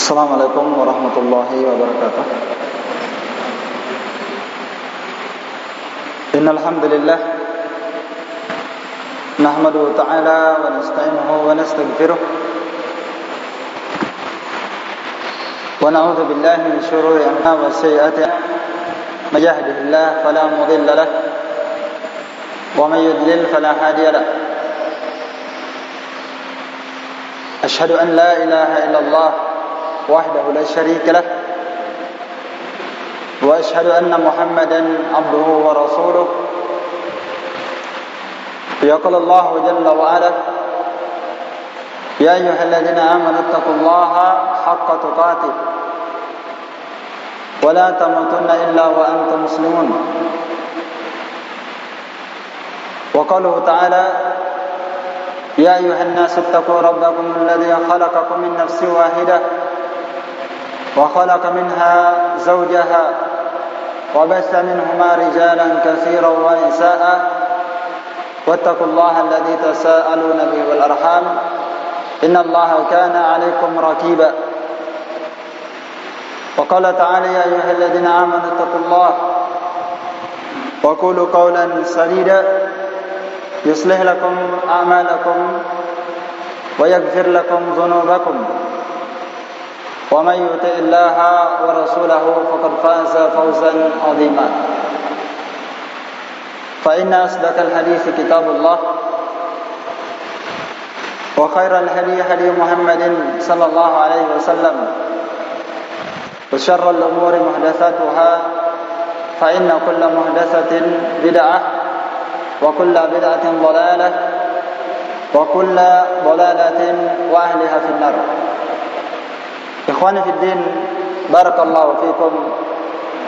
Assalamualaikum warahmatullahi wabarakatuh. Innal hamdalillah nahmaduhu ta'ala wa nasta'inuhu wa nastaghfiruh wa na'udzu billahi min shururi anfusina wa sayyiati a'malina. May yahdihillahu fala mudilla lahu wa may yudlil fala hadiya lahu. Ashhadu an la ilaha illallah وحده لا شريك له وأشهد أن محمدا عبده ورسوله. يقول الله جل وعلا يا أيها الذين آمنوا اتقوا الله حق تقاته ولا تموتن إلا وأنتم مسلمون. وقوله تعالى يا أيها الناس اتقوا ربكم الذي خلقكم من نفس واحدة وخلق منها زوجها وبث منهما رجالا كثيرا ونساء واتقوا الله الذي تساءلون به والأرحام إن الله كان عليكم رقيبا. وقال تعالى يا أيها الذين آمنوا اتقوا الله وقولوا قولا سديدا يصلح لكم أعمالكم ويغفر لكم ذنوبكم ومن يطع الله ورسوله فقد فاز فوزا عظيما. فإن أصدق الحديث كتاب الله وخير الهدي هدي محمد صلى الله عليه وسلم وشر الأمور محدثاتها فإن كل محدثة بدعة وكل بدعة ضلالة وكل ضلالة وأهلها في النار. Ikhwani fid din, barakallahu fikum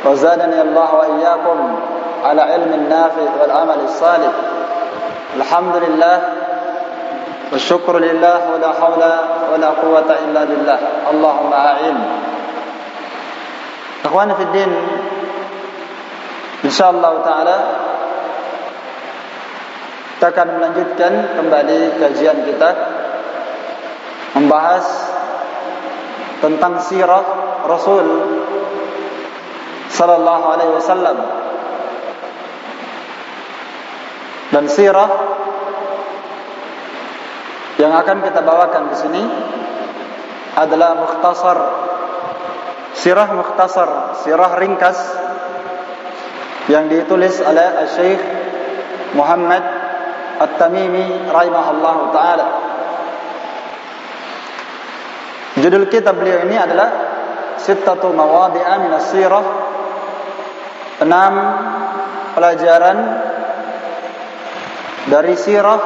wa zadani Allah wa iyyakum ala ilmin nafi' wal amal salih. Alhamdulillah wa syukru lillah wa la hawla wa la quwwata illa billah. Allahumma a'in. Ikhwani fid din, insyaallah taala kita akan melanjutkan kembali kajian kita membahas tentang sirah Rasul sallallahu alaihi wasallam. Dan sirah yang akan kita bawakan di sini adalah mukhtasar, sirah mukhtasar, sirah ringkas yang ditulis oleh Syekh Muhammad At-Tamimi rahimahullahu taala. Judul kitab beliau ini adalah Sittatu Mawadi'a Minas Sirah, 6 pelajaran dari sirah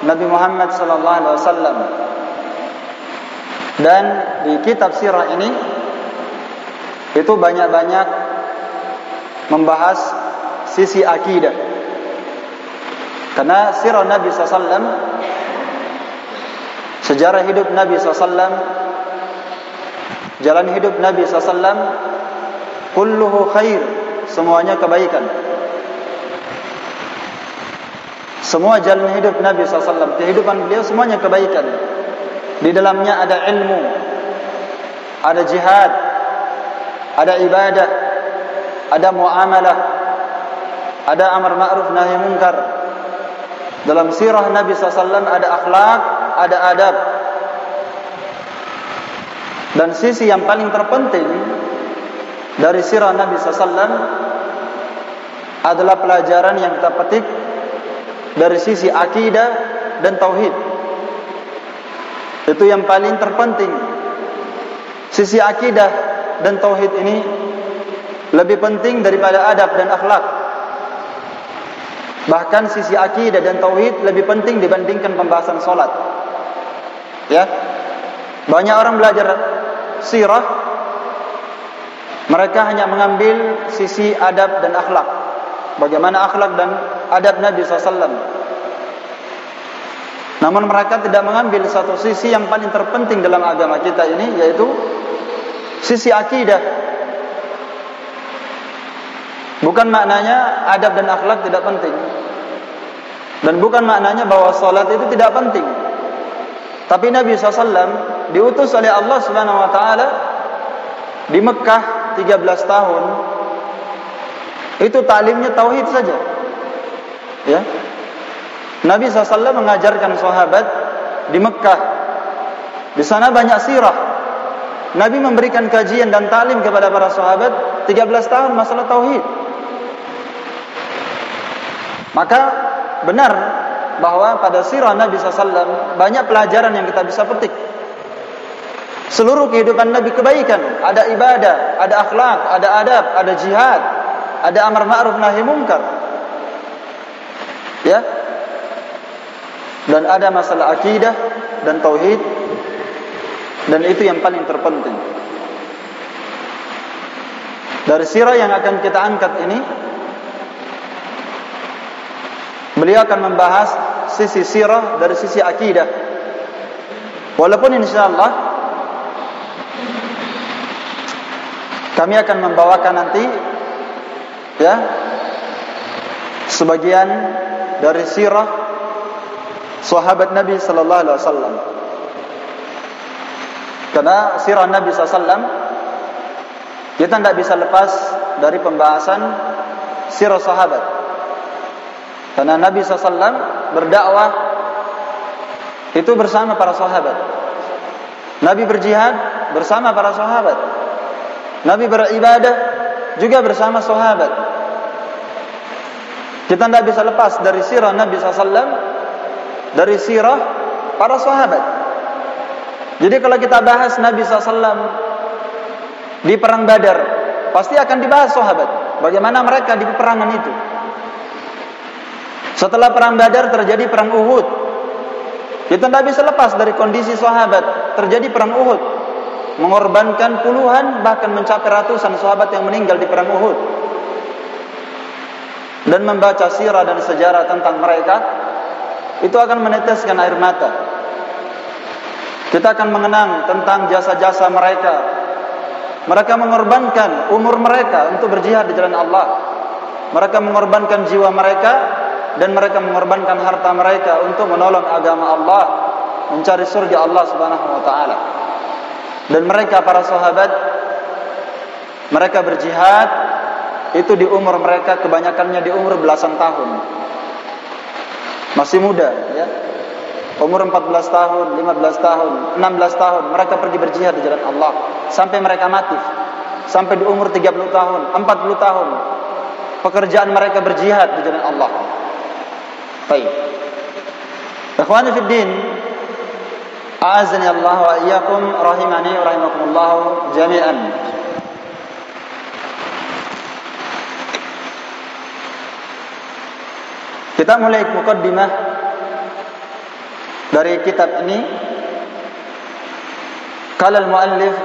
Nabi Muhammad sallallahu alaihi wasallam. Dan di kitab sirah ini itu banyak-banyak membahas sisi akidah. Karena sirah Nabi sallallahu alaihi wasallam, sejarah hidup Nabi SAW, jalan hidup Nabi SAW, kulluhu khair, semuanya kebaikan. Semua jalan hidup Nabi SAW, kehidupan beliau semuanya kebaikan. Di dalamnya ada ilmu, ada jihad, ada ibadah, ada muamalah, ada amar ma'ruf nahi munkar. Dalam sirah Nabi SAW ada akhlak, ada adab. Dan sisi yang paling terpenting dari sirah Nabi SAW adalah pelajaran yang kita petik dari sisi akidah dan tauhid. Itu yang paling terpenting. Sisi akidah dan tauhid ini lebih penting daripada adab dan akhlak. Bahkan sisi akidah dan tauhid lebih penting dibandingkan pembahasan salat. Ya. Banyak orang belajar sirah, mereka hanya mengambil sisi adab dan akhlak. Bagaimana akhlak dan adab Nabi SAW. Namun mereka tidak mengambil satu sisi yang paling terpenting dalam agama kita ini, yaitu sisi akidah. Bukan maknanya adab dan akhlak tidak penting, dan bukan maknanya bahwa salat itu tidak penting. Tapi Nabi SAW diutus oleh Allah Subhanahu wa taala di Mekah 13 tahun. Itu taklimnya tauhid saja. Ya. Nabi SAW mengajarkan sahabat di Mekah. Di sana banyak sirah. Nabi memberikan kajian dan taklim kepada para sahabat 13 tahun masalah tauhid. Maka benar bahwa pada sirah Nabi SAW banyak pelajaran yang kita bisa petik. Seluruh kehidupan Nabi kebaikan, ada ibadah, ada akhlak, ada adab, ada jihad, ada amar ma'ruf nahi munkar. Ya. Dan ada masalah akidah dan tauhid, dan itu yang paling terpenting. Dari sirah yang akan kita angkat ini, beliau akan membahas sisi sirah dari sisi akidah. Walaupun insyaallah kami akan membawakan nanti ya sebagian dari sirah sahabat Nabi sallallahu alaihi wasallam. Karena sirah Nabi sallallahu alaihi wasallam kita tidak bisa lepas dari pembahasan sirah sahabat. Karena Nabi SAW berdakwah itu bersama para sahabat. Nabi berjihad bersama para sahabat. Nabi beribadah juga bersama sahabat. Kita tidak bisa lepas dari sirah Nabi SAW, dari sirah para sahabat. Jadi kalau kita bahas Nabi SAW di perang Badar, pasti akan dibahas sahabat, bagaimana mereka di peperangan itu. Setelah perang Badar terjadi perang Uhud. Kita tidak bisa lepas dari kondisi sahabat. Terjadi perang Uhud, mengorbankan puluhan bahkan mencapai ratusan sahabat yang meninggal di perang Uhud. Dan membaca sirah dan sejarah tentang mereka, itu akan meneteskan air mata. Kita akan mengenang tentang jasa-jasa mereka. Mereka mengorbankan umur mereka untuk berjihad di jalan Allah. Mereka mengorbankan jiwa mereka, dan mereka mengorbankan harta mereka untuk menolong agama Allah, mencari surga Allah Subhanahu wa taala. Dan mereka para sahabat, mereka berjihad itu di umur mereka kebanyakannya di umur belasan tahun. Masih muda ya. Umur 14 tahun, 15 tahun, 16 tahun mereka pergi berjihad di jalan Allah sampai mereka mati. Sampai di umur 30 tahun, 40 tahun pekerjaan mereka berjihad di jalan Allah. Baik. Ikhwani fid din, a'azzani Allah wa iyyakum, rahimani wa rahimakumullah jami'an. Kita mulai muqaddimah dari kitab ini. Qala al-muallif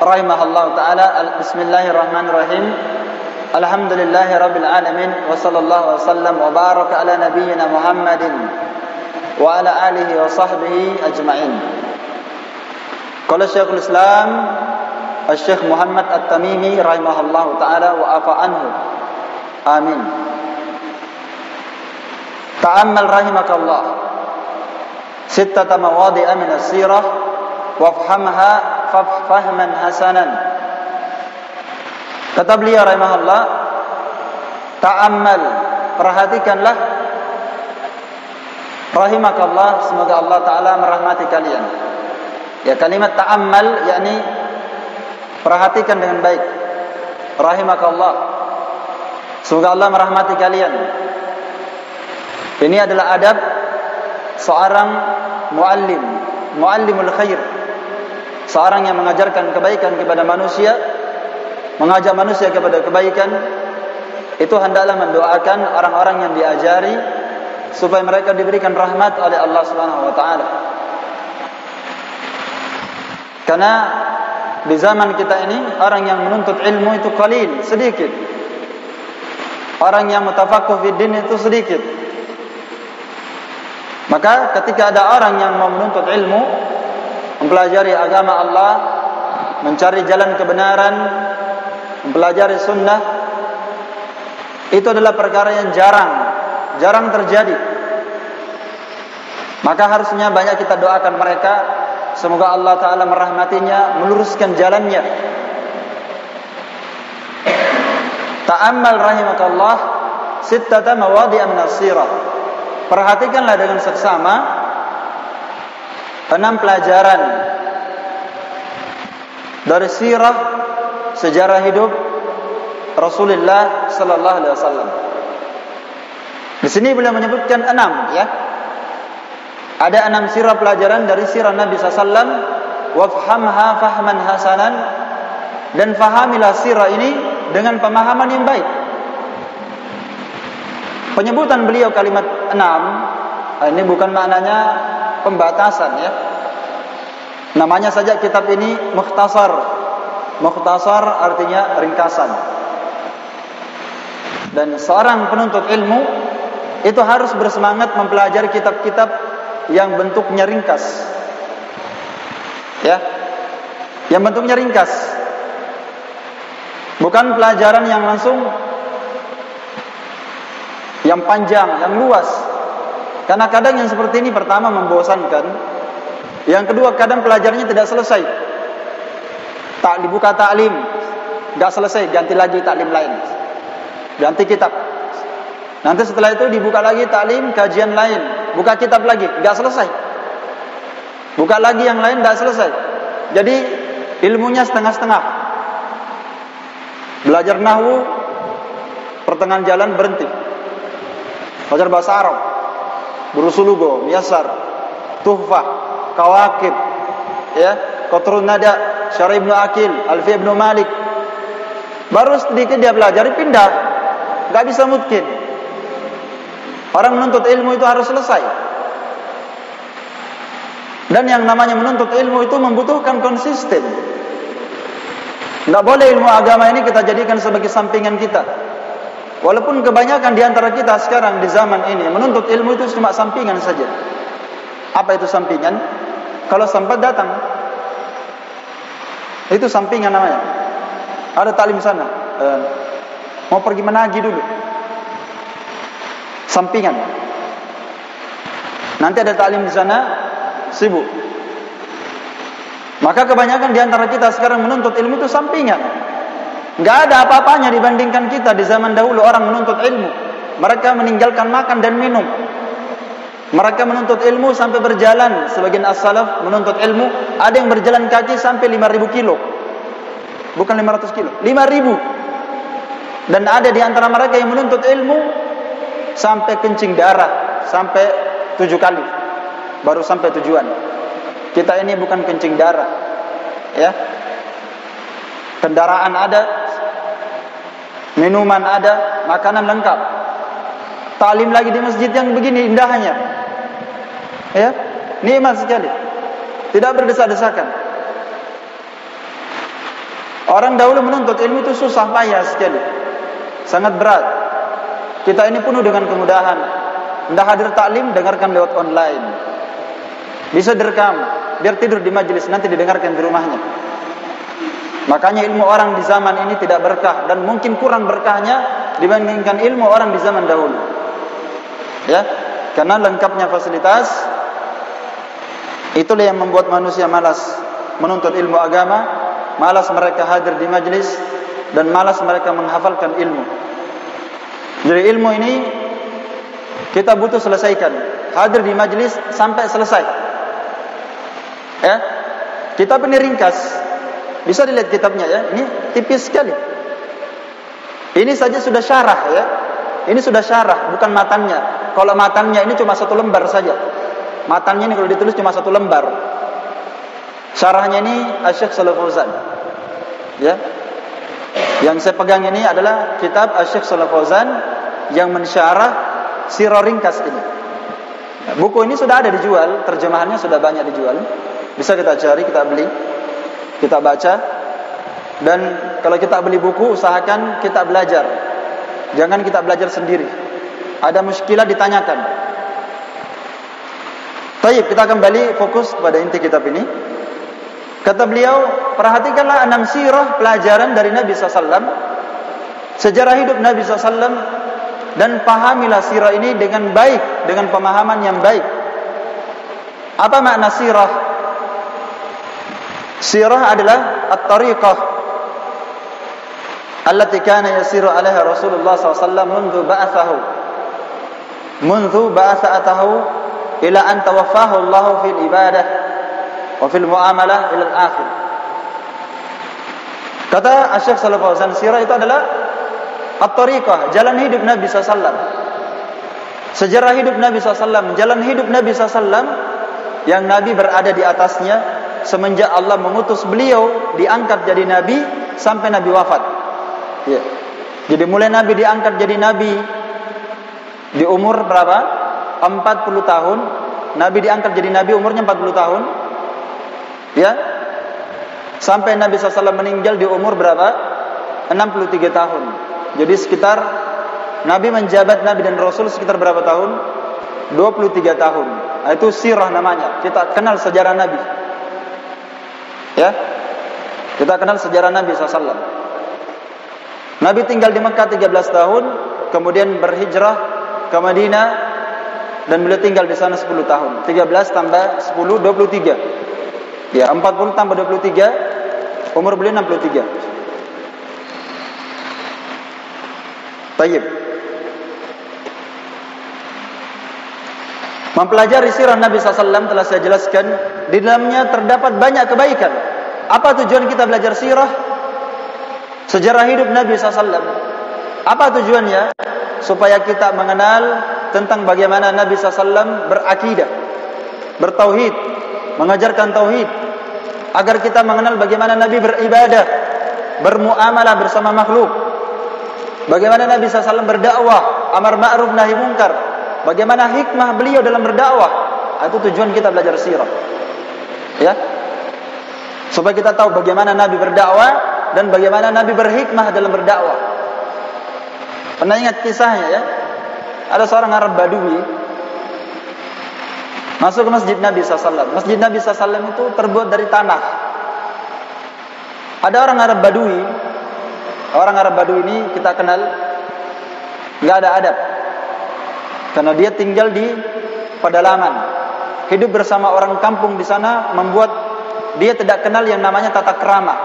rahimahullahu taala, bismillahirrahmanirrahim. Alhamdulillahi rabbil alamin, wa sallallahu wasallam wa baraka ala nabiyyina Muhammadin wa ala alihi wa sahbihi ajma'in. Qala Syekhul Islam Syekh Muhammad At-Tamimi rahimahullahu taala wa afa anhu. Amin. Ta'ammal rahimakallah sittata mawadi'a min as-sirah wafhamha fahman hasanan. Kata beliau rahimahullah, ta'ammal, perhatikanlah, rahimakallah, semoga Allah Ta'ala merahmati kalian. Ya, kalimat ta'ammal yakni perhatikan dengan baik. Rahimakallah, semoga Allah merahmati kalian. Ini adalah adab seorang muallim, muallimul khair, seorang yang mengajarkan kebaikan kepada manusia, mengajak manusia kepada kebaikan. Itu hendaklah mendoakan orang-orang yang diajari supaya mereka diberikan rahmat oleh Allah Subhanahu wa taala. Karena di zaman kita ini orang yang menuntut ilmu itu qalil, sedikit. Orang yang mutafaqquh fi din itu sedikit. Maka ketika ada orang yang mau menuntut ilmu, mempelajari agama Allah, mencari jalan kebenaran, mempelajari sunnah, itu adalah perkara yang jarang terjadi. Maka harusnya banyak kita doakan mereka semoga Allah Ta'ala merahmatinya, meluruskan jalannya. Ta'ammal rahimakallah sittata mawadi'a min as-sirah. Perhatikanlah dengan seksama 6 pelajaran dari sirah, sejarah hidup Rasulullah sallallahu alaihi wasallam. Di sini beliau menyebutkan 6, ya. Ada 6 sirah pelajaran dari sirah Nabi sallallahu alaihi wasallam. Wafhamha fahman hasanan, dan fahamilah sirah ini dengan pemahaman yang baik. Penyebutan beliau kalimat 6 ini bukan maknanya pembatasan, ya. Namanya saja kitab ini mukhtasar. Mukhtasar artinya ringkasan. Dan seorang penuntut ilmu itu harus bersemangat mempelajari kitab-kitab yang bentuknya ringkas, ya, yang bentuknya ringkas, bukan pelajaran yang langsung yang panjang, yang luas. Karena kadang yang seperti ini, pertama membosankan, yang kedua kadang pelajarannya tidak selesai. Tak dibuka taklim, enggak selesai, ganti lagi taklim lain, ganti kitab. Nanti setelah itu dibuka lagi taklim, kajian lain, buka kitab lagi, enggak selesai. Buka lagi yang lain, enggak selesai. Jadi ilmunya setengah-setengah. Belajar nahwu, pertengahan jalan berhenti. Belajar bahasa Arab, Burusulugo, Miyasar, Tuhfah, Kawakib, ya, Qatrun Nada, Syarih Ibnu Aqil, Alfi Ibnu Malik. Baru sedikit dia belajar, pindah. Enggak bisa mungkin. Orang menuntut ilmu itu harus selesai. Dan yang namanya menuntut ilmu itu membutuhkan konsisten. Tidak boleh ilmu agama ini kita jadikan sebagai sampingan kita. Walaupun kebanyakan di antara kita sekarang di zaman ini menuntut ilmu itu cuma sampingan saja. Apa itu sampingan? Kalau sempat datang, itu sampingan namanya. Ada taklim sana, mau pergi menagih dulu, sampingan. Nanti ada taklim di sana, sibuk. Maka kebanyakan di antara kita sekarang menuntut ilmu itu sampingan. Enggak ada apa-apanya dibandingkan kita di zaman dahulu orang menuntut ilmu. Mereka meninggalkan makan dan minum. Mereka menuntut ilmu sampai berjalan. Sebagian as-salaf menuntut ilmu, ada yang berjalan kaki sampai 5.000 kilo. Bukan 500 kilo, 5.000. Dan ada di antara mereka yang menuntut ilmu sampai kencing darah, sampai 7 kali baru sampai tujuan. Kita ini bukan kencing darah, ya. Kendaraan ada, minuman ada, makanan lengkap. Taklim lagi di masjid yang begini indahnya, ya, nikmat sekali, tidak berdesak-desakan. Orang dahulu menuntut ilmu itu susah payah sekali, sangat berat. Kita ini penuh dengan kemudahan. Hendak hadir taklim, dengarkan lewat online, bisa direkam, biar tidur di majelis, nanti didengarkan di rumahnya. Makanya ilmu orang di zaman ini tidak berkah, dan mungkin kurang berkahnya dibandingkan ilmu orang di zaman dahulu, ya, karena lengkapnya fasilitas. Itulah yang membuat manusia malas menuntut ilmu agama, malas mereka hadir di majelis, dan malas mereka menghafalkan ilmu. Jadi ilmu ini kita butuh selesaikan, hadir di majelis sampai selesai, ya. Kitab ini ringkas, bisa dilihat kitabnya, ya. Ini tipis sekali. Ini saja sudah syarah, ya. Ini sudah syarah, bukan matannya. Kalau matannya ini cuma 1 lembar saja. Matannya ini kalau ditulis cuma 1 lembar. Syarahnya ini Asy-Syaikh Shalih Fauzan, ya. Yang saya pegang ini adalah kitab Asy-Syaikh Shalih Fauzan yang mensyarah sirah ringkas ini. Nah, buku ini sudah ada dijual, terjemahannya sudah banyak dijual. Bisa kita cari, kita beli, kita baca. Dan kalau kita beli buku, usahakan kita belajar. Jangan kita belajar sendiri. Ada muskilah ditanyakan. Baik, kita kembali fokus pada inti kitab ini. Kata beliau, perhatikanlah 6 sirah pelajaran dari Nabi SAW, sejarah hidup Nabi SAW, dan pahamilah sirah ini dengan baik, dengan pemahaman yang baik. Apa makna sirah? Sirah adalah at-tariqah allati kana yasiru 'alaiha Rasulullah SAW mundu ba'athahu ila an tawaffahu Allah fil ibadah wa fil muamalah ila al-akhir. Kata Asy-Syaikh Shalih Fauzan, sirah itu adalah at-tariqah, jalan hidup Nabi SAW. Sejarah hidup Nabi SAW, jalan hidup Nabi SAW yang Nabi berada di atasnya semenjak Allah mengutus beliau diangkat jadi Nabi sampai Nabi wafat. Ya. Jadi mulai Nabi diangkat jadi Nabi di umur berapa? 40 tahun. Nabi diangkat jadi Nabi umurnya 40 tahun. Ya. Sampai Nabi SAW meninggal di umur berapa? 63 tahun. Jadi sekitar Nabi menjabat Nabi dan Rasul sekitar berapa tahun? 23 tahun. Nah, itu sirah namanya. Kita kenal sejarah Nabi. Ya, kita kenal sejarah Nabi SAW. Nabi tinggal di Mekah 13 tahun, kemudian berhijrah ke Madinah, dan beliau tinggal di sana 10 tahun. 13 tambah 10, 23. Ya, 40 tambah 23, umur beliau 63. Baik. Mempelajari sirah Nabi SAW telah saya jelaskan, di dalamnya terdapat banyak kebaikan. Apa tujuan kita belajar sirah? Sejarah hidup Nabi SAW. Apa tujuannya? Supaya kita mengenal tentang bagaimana Nabi SAW berakidah, bertauhid, mengajarkan tauhid, agar kita mengenal bagaimana Nabi beribadah, bermuamalah bersama makhluk, bagaimana Nabi SAW berdakwah, amar ma'ruf nahi munkar, bagaimana hikmah beliau dalam berdakwah. Itu tujuan kita belajar sirah. Ya. Supaya kita tahu bagaimana Nabi berdakwah dan bagaimana Nabi berhikmah dalam berdakwah. Pernah ingat kisahnya ya? Ada seorang Arab Badui masuk ke masjid Nabi SAW. Masjid Nabi SAW itu terbuat dari tanah. Ada orang Arab Badui. Orang Arab Badui ini kita kenal nggak ada adab, karena dia tinggal di pedalaman, hidup bersama orang kampung di sana, membuat dia tidak kenal yang namanya tata krama.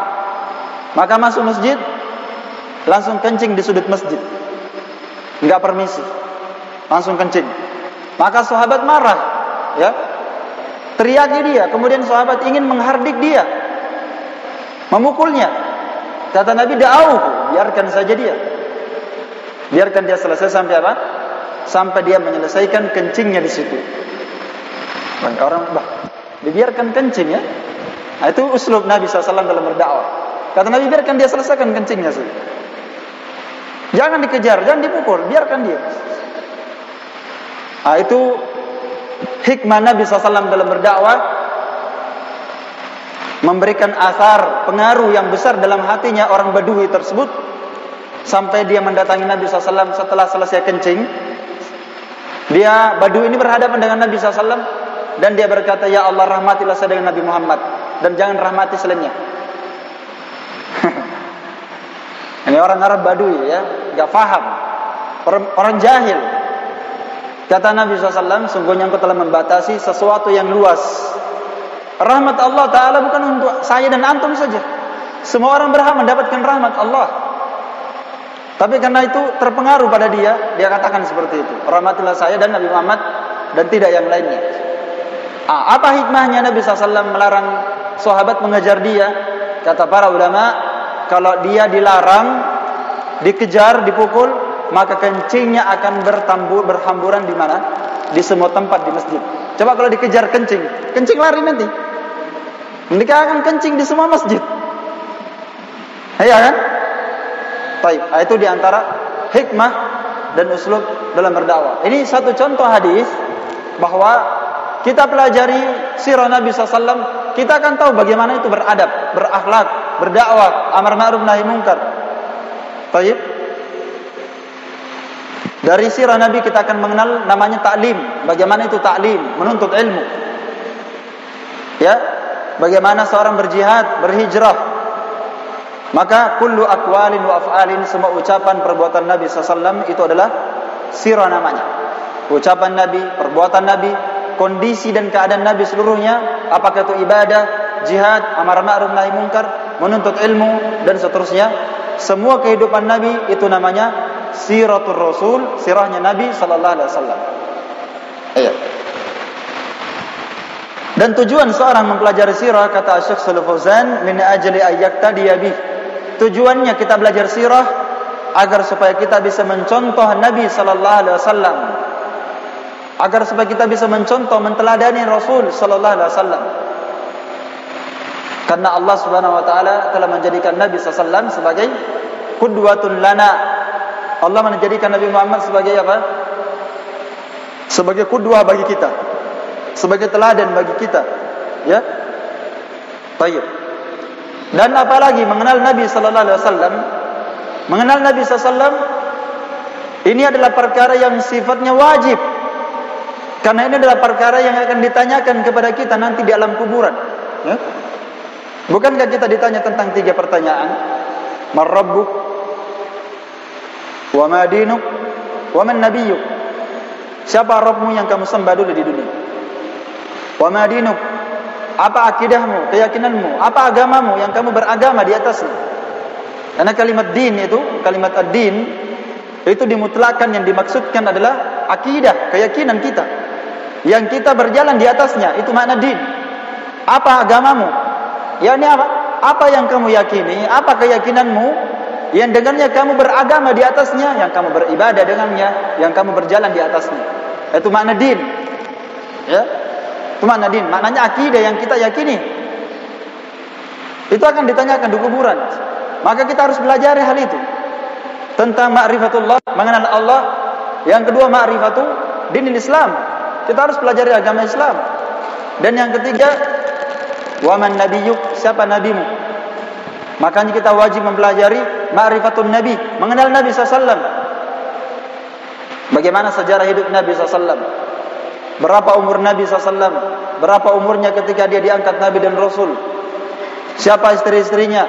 Maka masuk masjid, langsung kencing di sudut masjid, nggak permisi, langsung kencing. Maka sahabat marah, ya, teriaki dia. Kemudian sahabat ingin menghardik dia, memukulnya. Kata Nabi, da'auhu, biarkan saja dia, biarkan dia selesai sampai apa? Sampai dia menyelesaikan kencingnya di situ. Orang dibiarkan kencing ya. Nah, itu uslub Nabi SAW dalam berdakwah. Kata Nabi, biarkan dia selesaikan kencingnya saja. Jangan dikejar, jangan dipukul, biarkan dia. Nah, itu hikmah Nabi SAW dalam berdakwah, memberikan asar, pengaruh yang besar dalam hatinya orang Badui tersebut, sampai dia mendatangi Nabi SAW setelah selesai kencing. Dia Badui ini berhadapan dengan Nabi SAW, dan dia berkata, ya Allah, rahmatilah saya dengan Nabi Muhammad, dan jangan rahmati selainnya. Ini orang Arab Badui ya, gak faham, orang jahil. Kata Nabi SAW, sungguhnya engkau telah membatasi sesuatu yang luas. Rahmat Allah Ta'ala bukan untuk saya dan antum saja. Semua orang berhak mendapatkan rahmat Allah. Tapi karena itu terpengaruh pada dia, dia katakan seperti itu. Rahmatilah saya dan Nabi Muhammad dan tidak yang lainnya. Apa hikmahnya Nabi SAW melarang sahabat mengejar dia? Kata para ulama, kalau dia dilarang, dikejar, dipukul, maka kencingnya akan berhamburan di mana? Di semua tempat di masjid. Coba kalau dikejar kencing, kencing lari nanti. Mereka akan kencing di semua masjid. Iya kan? Baik, itu diantara hikmah dan uslub dalam berdakwah. Ini satu contoh hadis bahwa kita pelajari sirah Nabi SAW, kita akan tahu bagaimana itu beradab, berakhlak, berdakwah, amar ma'ruf nahi munkar. Baik. Dari sirah Nabi kita akan mengenal namanya ta'lim. Bagaimana itu ta'lim, menuntut ilmu. Ya, bagaimana seorang berjihad, berhijrah. Maka kullu aqwalin wa af'alin, semua ucapan perbuatan Nabi SAW itu adalah sirah namanya. Ucapan Nabi, perbuatan Nabi, kondisi dan keadaan Nabi seluruhnya, apakah itu ibadah, jihad, amar ma'ruf nahi munkar, menuntut ilmu dan seterusnya. Semua kehidupan Nabi itu namanya siratul Rasul, sirahnya Nabi sallallahu alaihi wasallam. Iya. Dan tujuan seorang mempelajari sirah, kata Syekh Shalih Fauzan, min ajli ayyaqtadiya bih. Tujuannya kita belajar sirah agar supaya kita bisa mencontoh Nabi sallallahu alaihi wasallam. Agar supaya kita bisa mencontoh, menteladani Rasul sallallahu alaihi wasallam. Karena Allah Subhanahu wa taala telah menjadikan Nabi sallallahu alaihi wasallam sebagai qudwatun lana. Allah menjadikan Nabi Muhammad sebagai apa? Sebagai qudwah bagi kita, sebagai teladan bagi kita, ya. Baik. Dan apalagi mengenal Nabi sallallahu alaihi wasallam, mengenal Nabi sallallahu alaihi wasallam ini adalah perkara yang sifatnya wajib. Karena ini adalah perkara yang akan ditanyakan kepada kita nanti di alam kuburan, ya. Bukankah kita ditanya tentang 3 pertanyaan? Man rabbuk? Wa ma dinuk? Wa man nabiyyuk? Siapa Rabbmu yang kamu sembah dulu di dunia? Wa ma dinuk? Apa akidahmu, keyakinanmu? Apa agamamu yang kamu beragama di atasnya? Karena kalimat din itu, kalimat ad-din itu dimutlakkan, yang dimaksudkan adalah akidah, keyakinan kita yang kita berjalan di atasnya, itu makna din. Apa agamamu? Ya ini apa? Apa yang kamu yakini? Apa keyakinanmu yang dengannya kamu beragama di atasnya, yang kamu beribadah dengannya, yang kamu berjalan di atasnya? Itu makna din. Ya. Itu makna din. Maknanya akidah yang kita yakini. Itu akan ditanyakan di kuburan. Maka kita harus belajar hal itu. Tentang ma'rifatullah, mengenal Allah. Yang kedua ma'rifatu dinil Islam. Kita harus pelajari agama Islam. Dan yang ketiga, wa man nabiyyuk, siapa nabimu? Makanya kita wajib mempelajari ma'rifatun nabi, mengenal Nabi SAW. Bagaimana sejarah hidup Nabi SAW? Berapa umur Nabi SAW? Berapa umurnya ketika dia diangkat Nabi dan Rasul? Siapa istri-istrinya?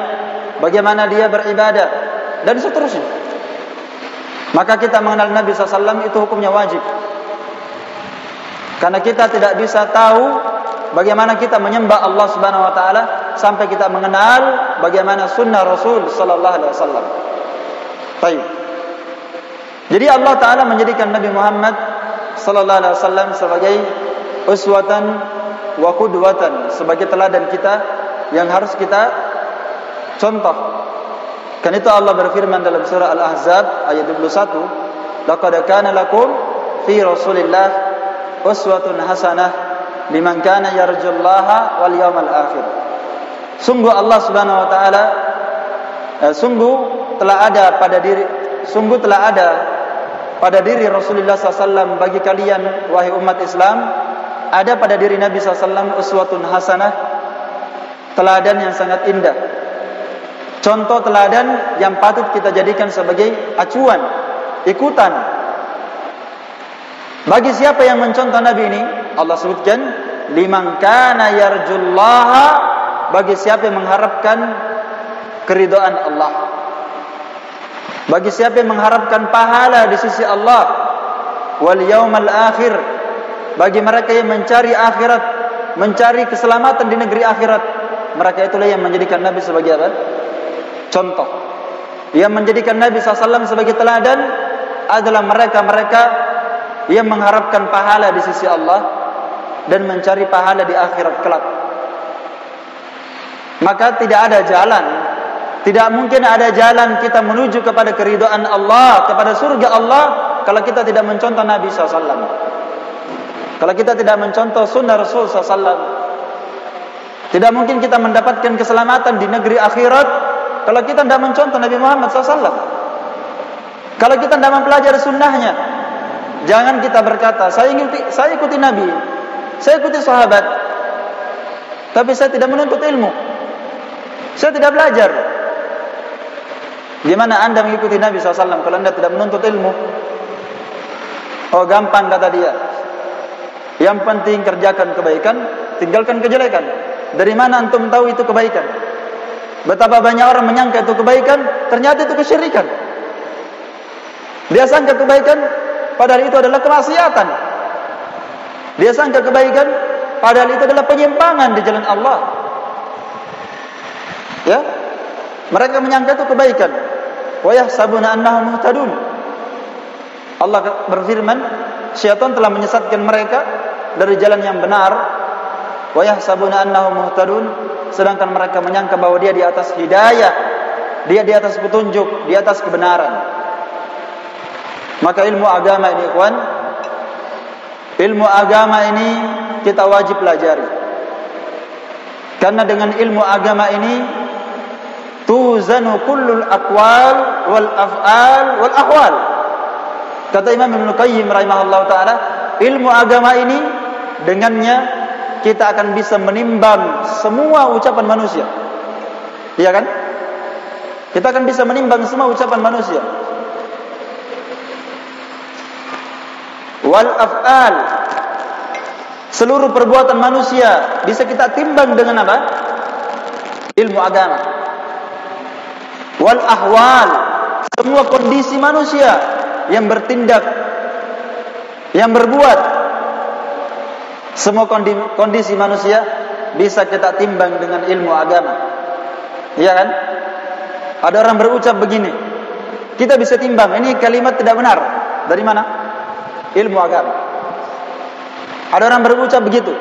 Bagaimana dia beribadah? Dan seterusnya. Maka kita mengenal Nabi SAW itu hukumnya wajib. Karena kita tidak bisa tahu bagaimana kita menyembah Allah Subhanahu wa taala sampai kita mengenal bagaimana sunnah Rasul sallallahu alaihi wasallam. Baik. Jadi Allah taala menjadikan Nabi Muhammad sallallahu alaihi wasallam sebagai uswatan wa qudwatan, sebagai teladan kita yang harus kita contoh. Karena itu Allah berfirman dalam surah Al-Ahzab ayat 21, laqad kana lakum fi Rasulillah uswatun hasanah liman kana yarjullaha wal yawmal akhir. Sungguh Allah Subhanahu wa taala sungguh telah ada pada diri Rasulullah SAW bagi kalian wahai umat Islam, ada pada diri Nabi SAW uswatun hasanah, teladan yang sangat indah, contoh teladan yang patut kita jadikan sebagai acuan, ikutan. Bagi siapa yang mencontoh Nabi ini, Allah sebutkan liman kana yarjullaha, bagi siapa yang mengharapkan keridhaan Allah, bagi siapa yang mengharapkan pahala di sisi Allah, wal yaumal akhir, bagi mereka yang mencari akhirat, mencari keselamatan di negeri akhirat, mereka itulah yang menjadikan Nabi sebagai apa? Contoh. Yang menjadikan Nabi SAW sebagai teladan adalah mereka-mereka yang mengharapkan pahala di sisi Allah dan mencari pahala di akhirat kelak. Maka tidak ada jalan, tidak mungkin ada jalan kita menuju kepada keridhaan Allah, kepada surga Allah, kalau kita tidak mencontoh Nabi SAW, kalau kita tidak mencontoh sunnah Rasul SAW. Tidak mungkin kita mendapatkan keselamatan di negeri akhirat kalau kita tidak mencontoh Nabi Muhammad SAW. Kalau kita tidak mempelajari sunnahnya. Jangan kita berkata, saya ikuti Nabi, saya ikuti sahabat, tapi saya tidak menuntut ilmu, saya tidak belajar. Gimana anda mengikuti Nabi SAW kalau anda tidak menuntut ilmu? Oh gampang kata dia, yang penting kerjakan kebaikan, tinggalkan kejelekan. Dari mana antum tahu itu kebaikan? Betapa banyak orang menyangka itu kebaikan, ternyata itu kesyirikan. Dia sangka kebaikan, padahal itu adalah kemaksiatan. Dia sangka kebaikan, padahal itu adalah penyimpangan di jalan Allah. Ya, mereka menyangka itu kebaikan. Wa yahsabuna annahum muhtadun. Allah berfirman, syaitan telah menyesatkan mereka dari jalan yang benar. Wa yahsabuna annahum muhtadun, sedangkan mereka menyangka bahwa dia di atas hidayah, dia di atas petunjuk, di atas kebenaran. Maka ilmu agama ini, ikhwan, ilmu agama ini kita wajib pelajari. Karena dengan ilmu agama ini tuzanu kullul aqwal wal af'al wal ahwal. Kata Imam Ibnu Qayyim rahimahullahu taala, ilmu agama ini dengannya kita akan bisa menimbang semua ucapan manusia. Iya kan? Kita akan bisa menimbang semua ucapan manusia. Wal af'al, seluruh perbuatan manusia bisa kita timbang dengan apa? Ilmu agama. Wal ahwal, semua kondisi manusia yang bertindak, yang berbuat, semua kondisi manusia bisa kita timbang dengan ilmu agama. Iya kan? Ada orang berucap begini, kita bisa timbang, ini kalimat tidak benar. Dari mana? Ilmu agama. Ada orang berucap begitu,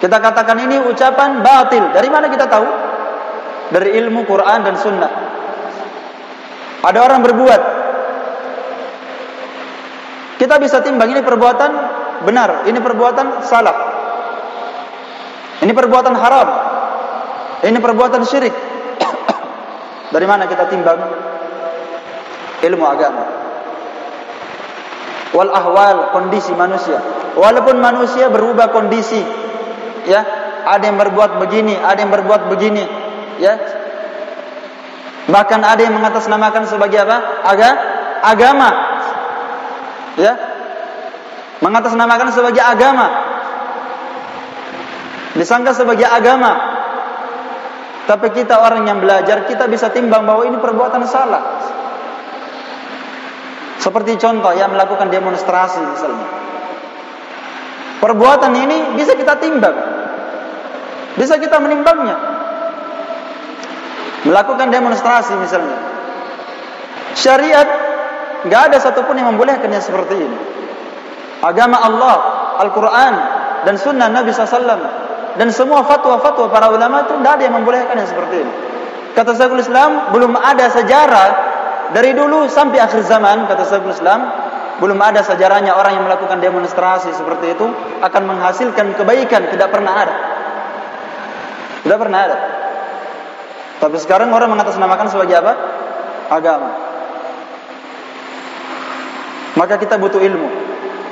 kita katakan ini ucapan batil. Dari mana kita tahu? Dari ilmu Quran dan Sunnah. Ada orang berbuat, kita bisa timbang, ini perbuatan benar, ini perbuatan salah, ini perbuatan haram, ini perbuatan syirik. Dari mana kita timbang? Ilmu agama. Wal ahwal, kondisi manusia. Walaupun manusia berubah kondisi, ya, ada yang berbuat begini, ada yang berbuat begini, ya. Bahkan ada yang mengatasnamakan sebagai apa? Agama. Ya. Mengatasnamakan sebagai agama. Disangka sebagai agama. Tapi kita orang yang belajar, kita bisa timbang bahwa ini perbuatan salah. Seperti contoh, ya, melakukan demonstrasi misalnya. Perbuatan ini bisa kita timbang, bisa kita menimbangnya. Melakukan demonstrasi misalnya, syariat nggak ada satupun yang membolehkannya seperti ini. Agama Allah, Al-Quran dan Sunnah Nabi SAW dan semua fatwa-fatwa para ulama itu tidak ada yang membolehkannya seperti ini. Kata Syekhul Islam, belum ada sejarah dari dulu sampai akhir zaman. Kata Syekhul Islam, belum ada sejarahnya orang yang melakukan demonstrasi seperti itu akan menghasilkan kebaikan. Tidak pernah ada. Tidak pernah ada. Tapi sekarang orang mengatasnamakan sebagai apa? Agama. Maka kita butuh ilmu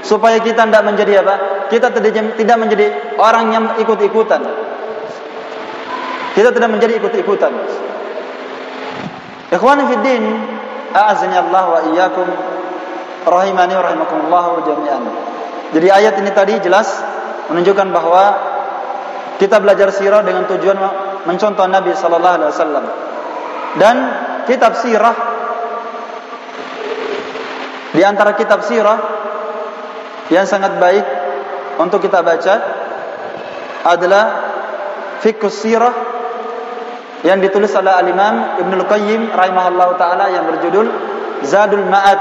supaya kita tidak menjadi apa? Kita tidak menjadi orang yang ikut-ikutan. Kita tidak menjadi ikut-ikutan. Ikhwani fid din, a'azzani Allah wa iyyakum, rahimani wa rahimakumullah jami'an. Jadi ayat ini tadi jelas menunjukkan bahwa kita belajar sirah dengan tujuan mencontoh Nabi sallallahu alaihi wasallam. Dan kitab sirah, di antara kitab sirah yang sangat baik untuk kita baca adalah Fiqhus Sirah yang ditulis oleh Al-Imam Ibnu Qayyim rahimahullahu taala yang berjudul Zadul Ma'ad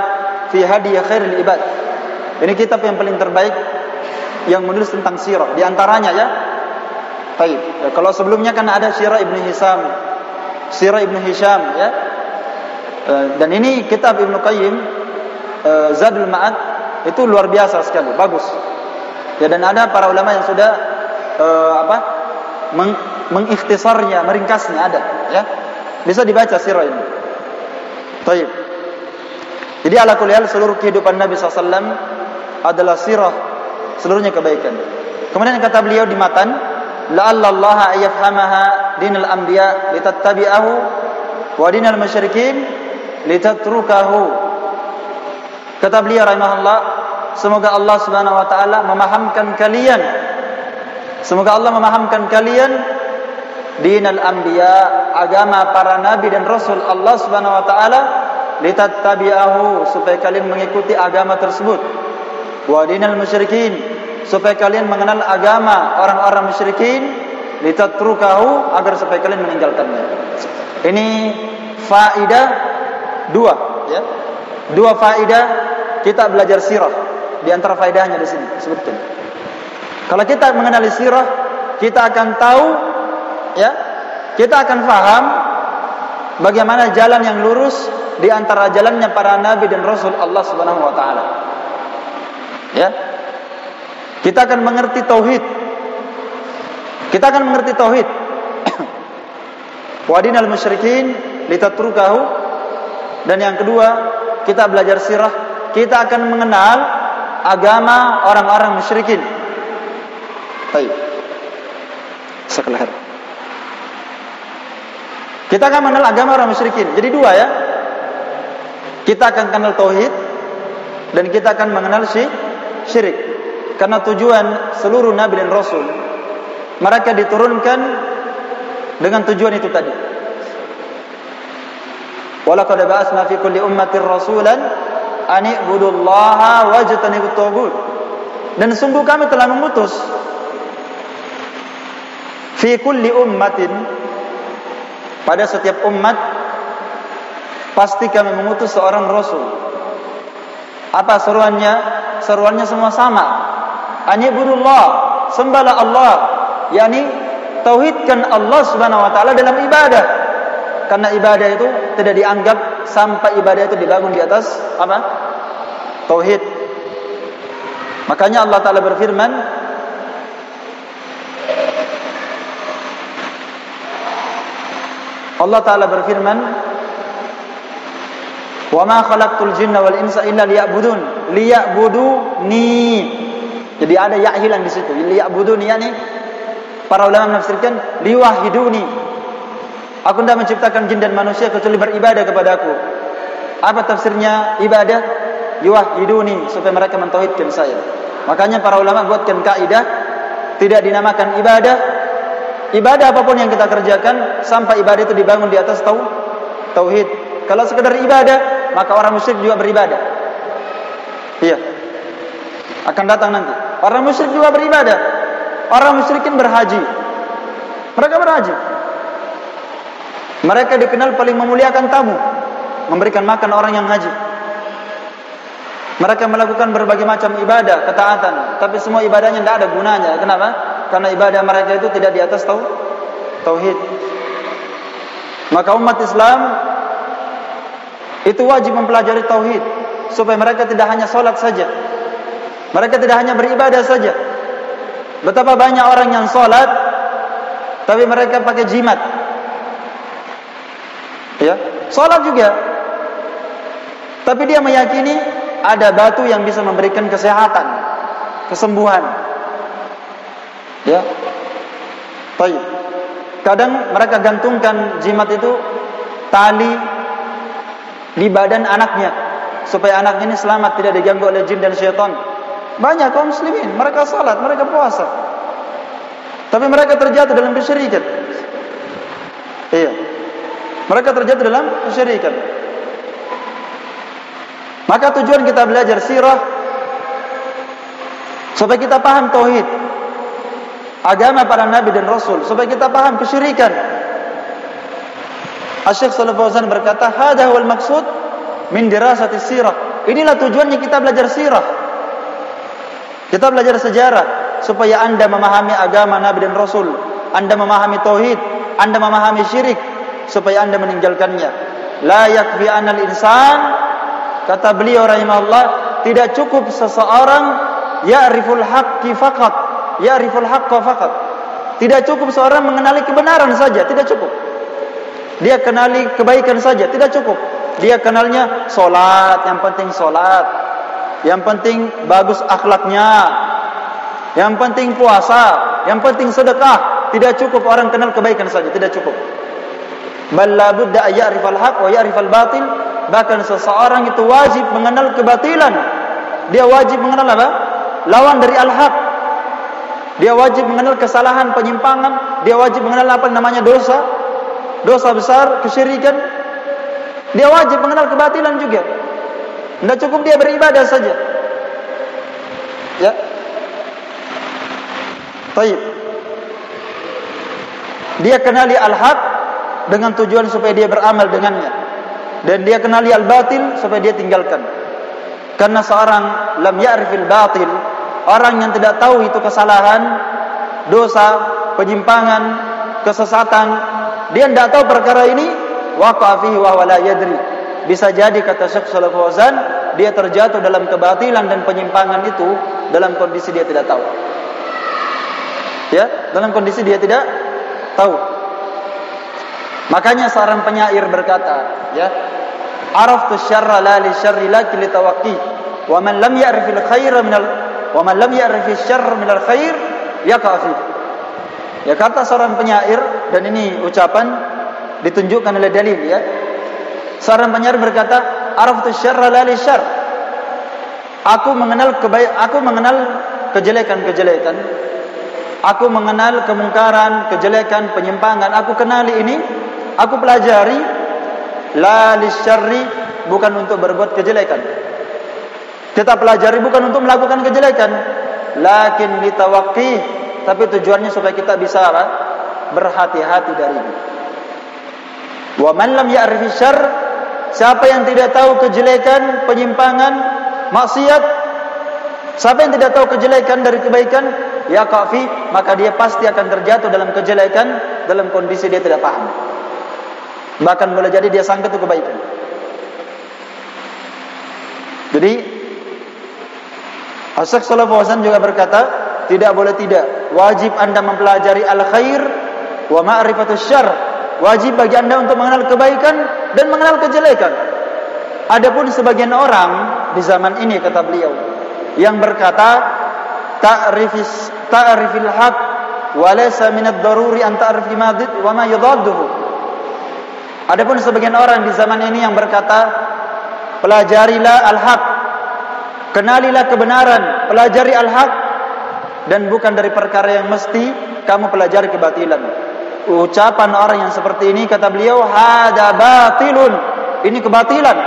fi Hadi Khairil Ibad. Ini kitab yang paling terbaik yang menulis tentang sirah. Di antaranya, ya. Baik. Ya, kalau sebelumnya kan ada Sirah Ibnu Hisam, Sirah Ibnu Hisham, ya. Dan ini kitab Ibnu Qayyim, Zadul Ma'ad, itu luar biasa sekali, bagus. Ya, dan ada para ulama yang sudah mengikhtisarnya, meringkasnya ada, ya. Bisa dibaca sirah ini. Baik. Jadi ala kulli hal seluruh kehidupan Nabi SAW adalah sirah, seluruhnya kebaikan. Kemudian kata beliau di matan, la'alla Allah ayyafhamaha dinal anbiya litattabi'ahu wa dinal musyrikin litatrukahu. Kata beliau rahimahullah, semoga Allah Subhanahu wa taala memahamkan kalian, semoga Allah memahamkan kalian dinal anbiya, agama para nabi dan rasul Allah Subhanahu wa taala, litattabi'ahu, supaya kalian mengikuti agama tersebut, wa dinal musyrikin, supaya kalian mengenal agama orang-orang musyrikin, litatrukahu, agar supaya kalian meninggalkannya. Ini faedah dua, ya. Dua faedah kita belajar sirah. Di antara faedahnya di sini sebutkan. Kalau kita mengenali sirah, kita akan tahu, ya, kita akan faham bagaimana jalan yang lurus di antara jalannya para nabi dan rasul Allah Subhanahu wa taala. Ya. Kita akan mengerti tauhid. Kita akan mengerti tauhid. Wa dinal musyrikin litatrukahu. Dan yang kedua, kita belajar sirah, kita akan mengenal agama orang-orang musyrikin. Baik. Sekelar. Kita akan mengenal agama orang musyrikin. Jadi dua, ya. Kita akan kenal tauhid dan kita akan mengenal syirik. Karena tujuan seluruh nabi dan rasul, mereka diturunkan dengan tujuan itu tadi. Walaqad ba'atsna fi kulli ummatin rasulan an i'budullaha wajtanibut taghut. Dan sungguh kami telah mengutus fi kulli ummatin, pada setiap umat pasti kami mengutus seorang rasul. Apa seruannya? Seruannya semua sama. An i'budullah, sembahlah Allah, yakni tauhidkan Allah Subhanahu wa taala dalam ibadah. Karena ibadah itu tidak dianggap sampai ibadah itu dibangun di atas apa? Tauhid. Makanya Allah taala berfirman, Allah taala berfirman, "Wa ma khalaqtul jinna wal insa illa liya'budun." Liya'buduni. Jadi ada ya hilang di situ. Liya'buduni, yakni para ulama menafsirkan liwahiduni. Aku tidak menciptakan jin dan manusia kecuali beribadah kepadaku. Apa tafsirnya ibadah? Yuwahiduni, supaya mereka mentauhidkan saya. Makanya para ulama buatkan kaidah, tidak dinamakan ibadah. Ibadah apapun yang kita kerjakan sampai ibadah itu dibangun di atas tauhid. Kalau sekedar ibadah, maka orang musyrik juga beribadah. Iya. Akan datang nanti. Orang musyrik juga beribadah. Orang musyrikin berhaji. Mereka berhaji. Mereka dikenal paling memuliakan tamu, memberikan makan orang yang haji. Mereka melakukan berbagai macam ibadah, ketaatan, tapi semua ibadahnya tidak ada gunanya. Kenapa? Karena ibadah mereka itu tidak di atas tauhid. Maka umat Islam itu wajib mempelajari tauhid, supaya mereka tidak hanya sholat saja, mereka tidak hanya beribadah saja. Betapa banyak orang yang sholat, tapi mereka pakai jimat. Ya, sholat juga, tapi dia meyakini ada batu yang bisa memberikan kesehatan, kesembuhan. Ya, baik. Kadang mereka gantungkan jimat itu tali di badan anaknya, supaya anaknya ini selamat, tidak diganggu oleh jin dan syaitan. Banyak kaum muslimin, mereka salat, mereka puasa, tapi mereka terjatuh dalam kesyirikan. Iya, mereka terjatuh dalam kesyirikan. Maka tujuan kita belajar sirah, supaya kita paham tauhid, agama para nabi dan rasul, supaya kita paham kesyirikan. Asy-Syaikh Shalih Fauzan berkata, "Hadza huwal maqsud min dirasati sirah." Inilah tujuannya kita belajar sirah. Kita belajar sejarah supaya Anda memahami agama nabi dan rasul, Anda memahami tauhid, Anda memahami syirik, supaya Anda meninggalkannya. La yakfi anal insan, kata beliau rahimahullah, tidak cukup seseorang ya'riful haqqi faqat, ya'riful haqqa faqat. Tidak cukup seorang mengenali kebenaran saja, tidak cukup. Dia kenali kebaikan saja, tidak cukup. Dia kenalnya salat, yang penting salat. Yang penting bagus akhlaknya. Yang penting puasa, yang penting sedekah. Tidak cukup orang kenal kebaikan saja, tidak cukup. Bal la budda ya'rifal haqq wa ya'rifal batil. Bahkan seseorang itu wajib mengenal kebatilan. Dia wajib mengenal apa? Lawan dari al-haq. Dia wajib mengenal kesalahan, penyimpangan. Dia wajib mengenal apa namanya dosa, dosa besar, kesyirikan. Dia wajib mengenal kebatilan juga. Tidak cukup dia beribadah saja. Ya. Baik. Dia kenali al-haq dengan tujuan supaya dia beramal dengannya, dan dia kenali al-batil supaya dia tinggalkan. Karena seorang lam ya'rifil batil, orang yang tidak tahu itu kesalahan, dosa, penyimpangan, kesesatan, dia tidak tahu perkara ini, waqa'a fihi wa la yadri. Bisa jadi kata Syekh Shalih Fauzan, dia terjatuh dalam kebatilan dan penyimpangan itu dalam kondisi dia tidak tahu. Ya, dalam kondisi dia tidak tahu. Makanya seorang penyair berkata, ya, araftu syarra la li syarri lakin li tawaqqi, wa man lam ya'rifil khaira minal wa man lam ya'rifis syarra minal khair yaqa fi. Ya, kata seorang penyair, dan ini ucapan ditunjukkan oleh dalil, ya. Seorang penyair berkata, araftu syarra la li syarr. Aku mengenal kejelekan-kejelekan. Aku mengenal kemungkaran, kejelekan, penyimpangan. Aku kenali ini, aku pelajari. La li syarri, bukan untuk berbuat kejelekan. Kita pelajari bukan untuk melakukan kejelekan, lakin li tawaqqi, tapi tujuannya supaya kita bisa berhati-hati darinya. Wa man lam ya'rifi syarr, siapa yang tidak tahu kejelekan, penyimpangan, maksiat, siapa yang tidak tahu kejelekan dari kebaikan, ya kafi, maka dia pasti akan terjatuh dalam kejelekan dalam kondisi dia tidak paham. Bahkan boleh jadi dia sangka itu kebaikan. Jadi Syekh Shalih Fauzan juga berkata, tidak boleh tidak, wajib Anda mempelajari al-khair wa ma'rifatus syarr. Wajib bagi Anda untuk mengenal kebaikan dan mengenal kejelekan. Adapun sebagian orang di zaman ini, kata beliau, yang berkata ta'rifil haq wa laysa min ad-daruri an ta'rif madid wa ma yadadduhu. Adapun sebagian orang di zaman ini yang berkata, pelajarilah al-haq, kenalilah kebenaran, pelajari al-haq, dan bukan dari perkara yang mesti kamu pelajari kebatilan. Ucapan orang yang seperti ini, kata beliau, hada batilun, ini kebatilan.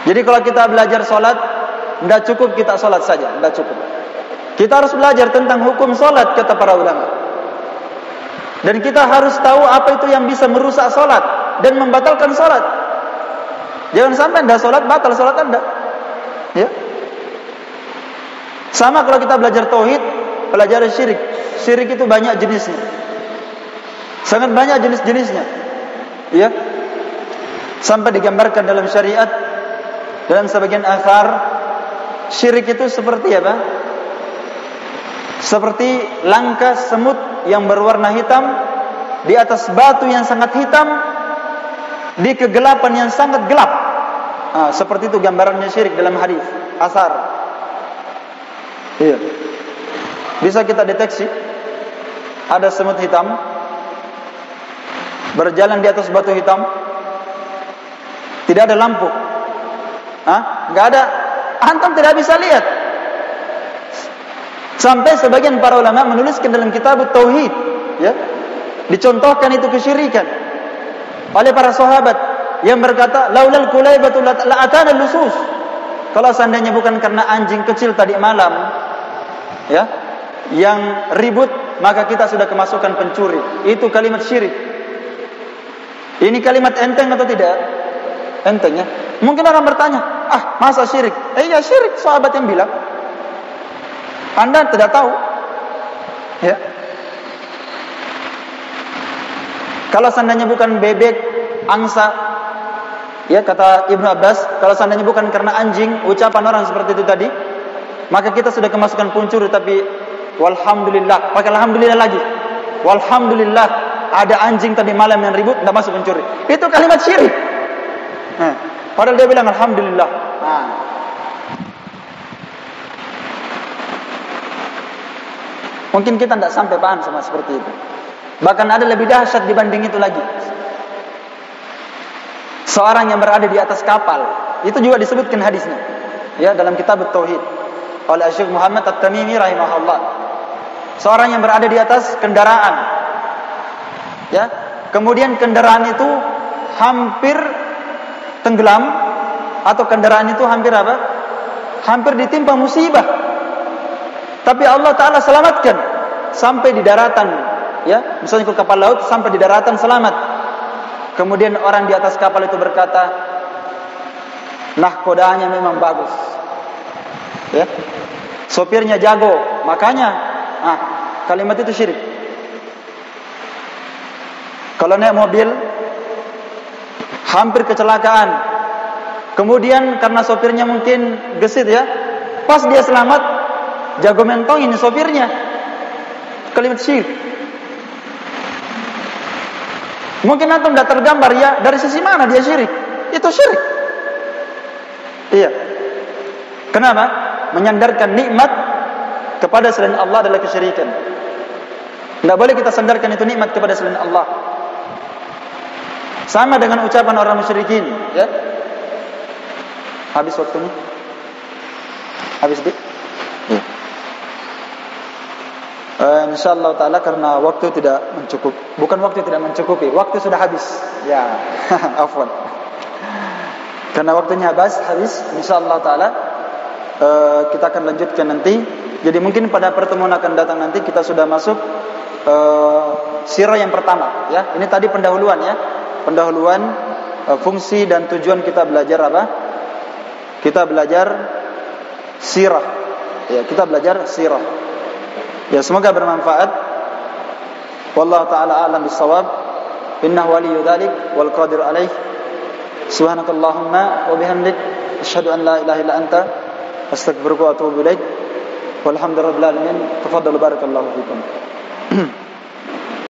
Jadi kalau kita belajar sholat, tidak cukup kita sholat saja, tidak cukup. Kita harus belajar tentang hukum sholat, kata para ulama. Dan kita harus tahu apa itu yang bisa merusak sholat dan membatalkan sholat. Jangan sampai anda sholat batal sholat anda, ya. Sama kalau kita belajar tauhid, pelajari syirik. Syirik itu banyak jenisnya, sangat banyak jenis-jenisnya, ya. Sampai digambarkan dalam syariat, dalam sebagian athar, syirik itu seperti apa? Seperti langkah semut yang berwarna hitam di atas batu yang sangat hitam di kegelapan yang sangat gelap. Seperti itu gambarannya syirik dalam hadis athar. Iya. Bisa kita deteksi ada semut hitam berjalan di atas batu hitam, tidak ada lampu, nggak ada, antum tidak bisa lihat. Sampai sebagian para ulama menuliskan dalam kitab tauhid, ya, dicontohkan itu kesyirikan oleh para sahabat yang berkata, laulal kulaibatu la atana lusus. Kalau seandainya bukan karena anjing kecil tadi malam, ya, yang ribut, maka kita sudah kemasukan pencuri. Itu kalimat syirik. Ini kalimat enteng atau tidak? Enteng, ya. Mungkin orang bertanya, masa syirik? Ya syirik, sahabat yang bilang. Anda tidak tahu, ya. Kalau seandainya bukan bebek, angsa, ya, kata Ibnu Abbas, kalau seandainya bukan karena anjing, ucapan orang seperti itu tadi, maka kita sudah kemasukan pencuri. Tapi walhamdulillah, pakai alhamdulillah lagi, walhamdulillah ada anjing tadi malam yang ribut, tidak masuk pencuri. Itu kalimat syirik. Padahal dia bilang alhamdulillah. Mungkin kita tidak sampai paham sama seperti itu. Bahkan ada lebih dahsyat dibanding itu lagi. Seorang yang berada di atas kapal, itu juga disebutkan hadisnya, ya, dalam kitab Tauhid oleh Syekh Muhammad At-Tamimi rahimahullah. Seorang yang berada di atas kendaraan, ya, kemudian kendaraan itu hampir tenggelam, atau kendaraan itu hampir apa? Hampir ditimpa musibah. Tapi Allah Ta'ala selamatkan sampai di daratan ya, misalnya ke kapal laut sampai di daratan selamat. Kemudian orang di atas kapal itu berkata, nahkodanya memang bagus, ya, sopirnya jago, makanya, kalimat itu syirik. Kalau naik mobil, hampir kecelakaan, kemudian karena sopirnya mungkin gesit ya, pas dia selamat, jago mentong ini sopirnya, kalimat syirik. Mungkin antum tidak tergambar ya dari sisi mana dia syirik. Itu syirik. Iya. Kenapa? Menyandarkan nikmat kepada selain Allah adalah kesyirikan. Tidak boleh kita sandarkan itu nikmat kepada selain Allah. Sama dengan ucapan orang musyrikin, ya. Habis waktunya? Habis dik? Ya. InsyaAllah ta'ala karena waktu tidak mencukup. Bukan waktu tidak mencukupi, waktu sudah habis. Ya, afwan. Karena waktunya habis, InsyaAllah ta'ala kita akan lanjutkan nanti. Jadi mungkin pada pertemuan akan datang nanti kita sudah masuk sirah yang pertama, ya. Ini tadi pendahuluan, ya. Pendahuluan fungsi dan tujuan kita belajar apa? Kita belajar sirah. Ya, kita belajar sirah. Ya, semoga bermanfaat. Wallahu taala a'lam bissawab. Innahu waliyyu dzalik wal qadir alaih. Subhanakallahumma wa bihamdik asyhadu an la ilaha illa anta astaghfiruka wa atubu ilaik. Walhamdulillahirabbil alamin. Tafadhalu barakallahu fikum.